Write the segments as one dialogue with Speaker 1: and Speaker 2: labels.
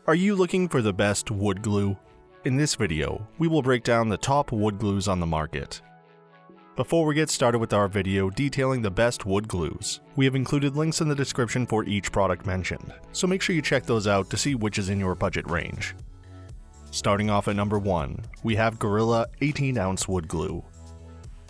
Speaker 1: Are you looking for the best wood glue? In this video, we will break down the top wood glues on the market. Before we get started with our video detailing the best wood glues, we have included links in the description for each product mentioned, so make sure you check those out to see which is in your budget range. Starting off at number 1, we have Gorilla 18-ounce wood glue.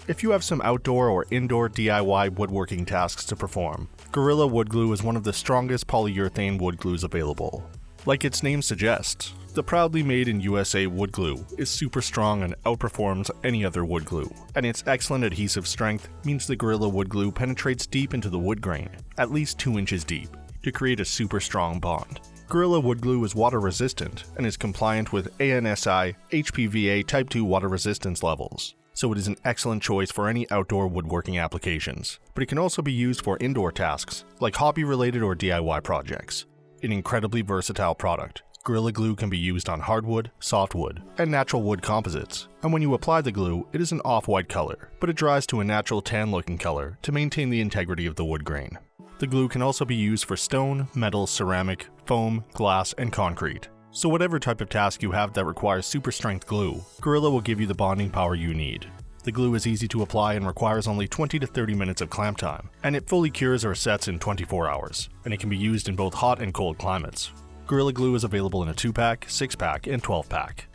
Speaker 1: If you have some outdoor or indoor DIY woodworking tasks to perform, Gorilla wood glue is one of the strongest polyurethane wood glues available. Like its name suggests, the proudly made in USA wood glue is super strong and outperforms any other wood glue, and its excellent adhesive strength means the Gorilla wood glue penetrates deep into the wood grain, at least 2 inches deep, to create a super strong bond. Gorilla wood glue is water resistant and is compliant with ANSI HPVA Type II water resistance levels, so it is an excellent choice for any outdoor woodworking applications, but it can also be used for indoor tasks like hobby-related or DIY projects. An incredibly versatile product, Gorilla glue can be used on hardwood, softwood, and natural wood composites, and when you apply the glue, it is an off-white color, but it dries to a natural tan-looking color to maintain the integrity of the wood grain. The glue can also be used for stone, metal, ceramic, foam, glass, and concrete. So whatever type of task you have that requires super strength glue, Gorilla will give you the bonding power you need. The glue is easy to apply and requires only 20 to 30 minutes of clamp time, and it fully cures or sets in 24 hours, and it can be used in both hot and cold climates. Gorilla glue is available in a 2-pack, 6-pack, and 12-pack.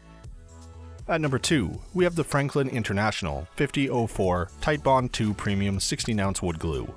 Speaker 1: At number 2, we have the Franklin International 5004 Titebond-II Premium 16-ounce wood glue.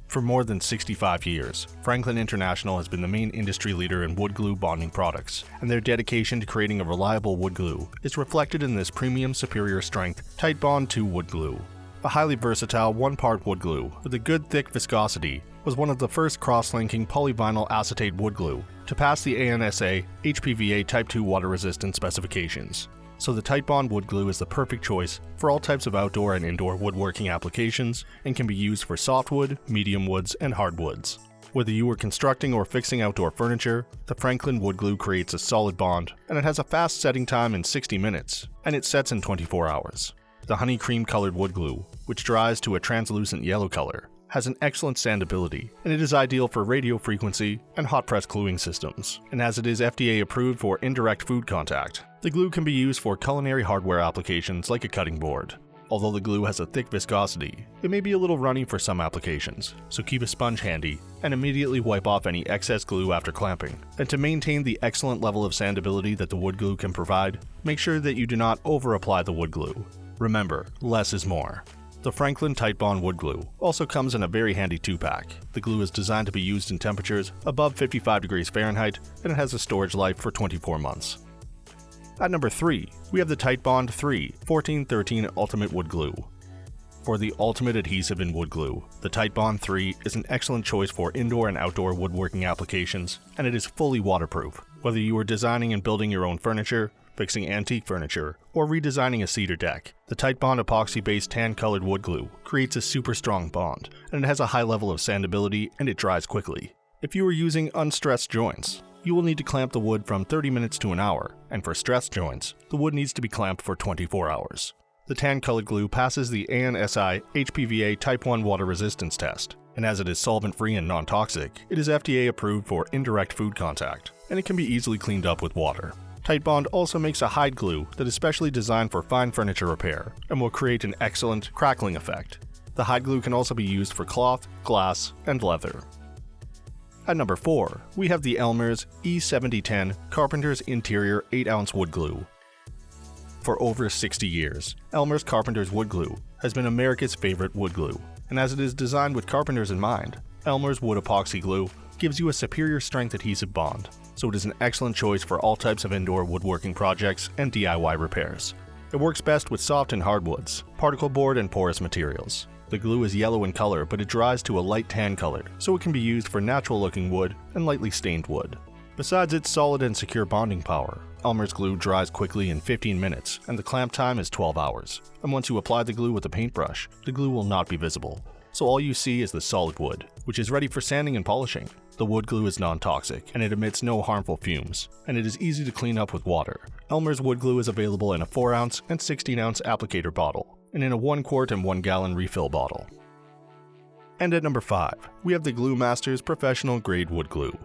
Speaker 1: For more than 65 years, Franklin International has been the main industry leader in wood glue bonding products, and their dedication to creating a reliable wood glue is reflected in this premium superior strength Titebond-II wood glue. A highly versatile one-part wood glue with a good thick viscosity was one of the first cross-linking polyvinyl acetate wood glue to pass the ANSA HPVA Type II water resistant specifications. So the Titebond wood glue is the perfect choice for all types of outdoor and indoor woodworking applications and can be used for softwood, medium woods, and hardwoods. Whether you are constructing or fixing outdoor furniture, the Franklin wood glue creates a solid bond, and it has a fast setting time in 60 minutes, and it sets in 24 hours. The honey cream colored wood glue, which dries to a translucent yellow color, has an excellent sandability, and it is ideal for radio frequency and hot press gluing systems. And as it is FDA approved for indirect food contact, the glue can be used for culinary hardware applications like a cutting board. Although the glue has a thick viscosity, it may be a little runny for some applications, so keep a sponge handy and immediately wipe off any excess glue after clamping. And to maintain the excellent level of sandability that the wood glue can provide, make sure that you do not over-apply the wood glue. Remember, less is more. The Franklin Titebond wood glue also comes in a very handy 2-pack. The glue is designed to be used in temperatures above 55 degrees Fahrenheit, and it has a storage life for 24 months. At number 3, we have the Titebond-III 1413 Ultimate Wood Glue. For the ultimate adhesive in wood glue, the Titebond-III is an excellent choice for indoor and outdoor woodworking applications, and it is fully waterproof. Whether you are designing and building your own furniture, fixing antique furniture, or redesigning a cedar deck, the Titebond epoxy-based tan-colored wood glue creates a super strong bond, and it has a high level of sandability and it dries quickly. If you are using unstressed joints, you will need to clamp the wood from 30 minutes to an hour, and for stressed joints, the wood needs to be clamped for 24 hours. The tan-colored glue passes the ANSI HPVA Type I water resistance test, and as it is solvent-free and non-toxic, it is FDA approved for indirect food contact, and it can be easily cleaned up with water. Titebond also makes a hide glue that is specially designed for fine furniture repair and will create an excellent crackling effect. The hide glue can also be used for cloth, glass, and leather. At number 4, we have the Elmers E7010 Carpenter's Interior 8-ounce wood glue. For over 60 years, Elmer's Carpenter's wood glue has been America's favorite wood glue, and as it is designed with carpenters in mind, Elmer's wood epoxy glue gives you a superior strength adhesive bond, so it is an excellent choice for all types of indoor woodworking projects and DIY repairs. It works best with soft and hardwoods, particle board, and porous materials. The glue is yellow in color, but it dries to a light tan color, so it can be used for natural-looking wood and lightly stained wood. Besides its solid and secure bonding power, Elmer's glue dries quickly in 15 minutes, and the clamp time is 12 hours. And once you apply the glue with a paintbrush, the glue will not be visible, so all you see is the solid wood, which is ready for sanding and polishing. The wood glue is non-toxic, and it emits no harmful fumes, and it is easy to clean up with water. Elmer's wood glue is available in a 4-ounce and 16-ounce applicator bottle, and in a 1-quart and 1-gallon refill bottle. And at number 5, we have the Glue Masters Professional Grade Wood Glue.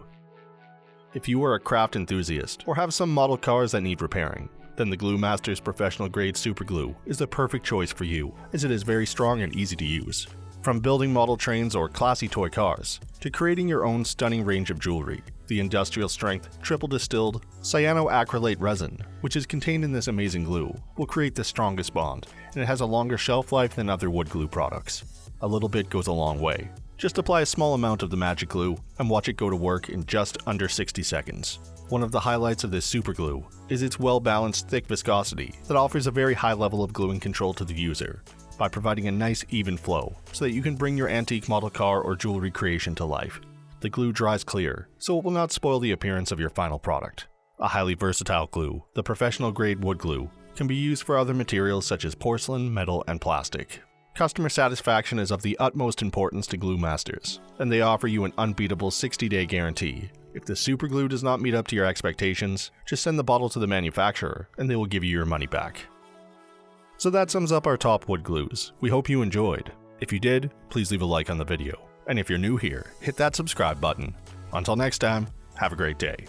Speaker 1: If you are a craft enthusiast or have some model cars that need repairing, then the Glue Master's professional grade super glue is the perfect choice for you, as it is very strong and easy to use. From building model trains or classy toy cars, to creating your own stunning range of jewelry, the industrial strength, triple distilled cyanoacrylate resin, which is contained in this amazing glue, will create the strongest bond, and it has a longer shelf life than other wood glue products. A little bit goes a long way. Just apply a small amount of the magic glue and watch it go to work in just under 60 seconds. One of the highlights of this super glue is its well-balanced thick viscosity that offers a very high level of gluing control to the user by providing a nice even flow so that you can bring your antique model car or jewelry creation to life. The glue dries clear, so it will not spoil the appearance of your final product. A highly versatile glue, the professional grade wood glue can be used for other materials such as porcelain, metal, and plastic. Customer satisfaction is of the utmost importance to Glue Masters, and they offer you an unbeatable 60-day guarantee. If the super glue does not meet up to your expectations, just send the bottle to the manufacturer and they will give you your money back. So that sums up our top wood glues. We hope you enjoyed. If you did, please leave a like on the video. And if you're new here, hit that subscribe button. Until next time, have a great day.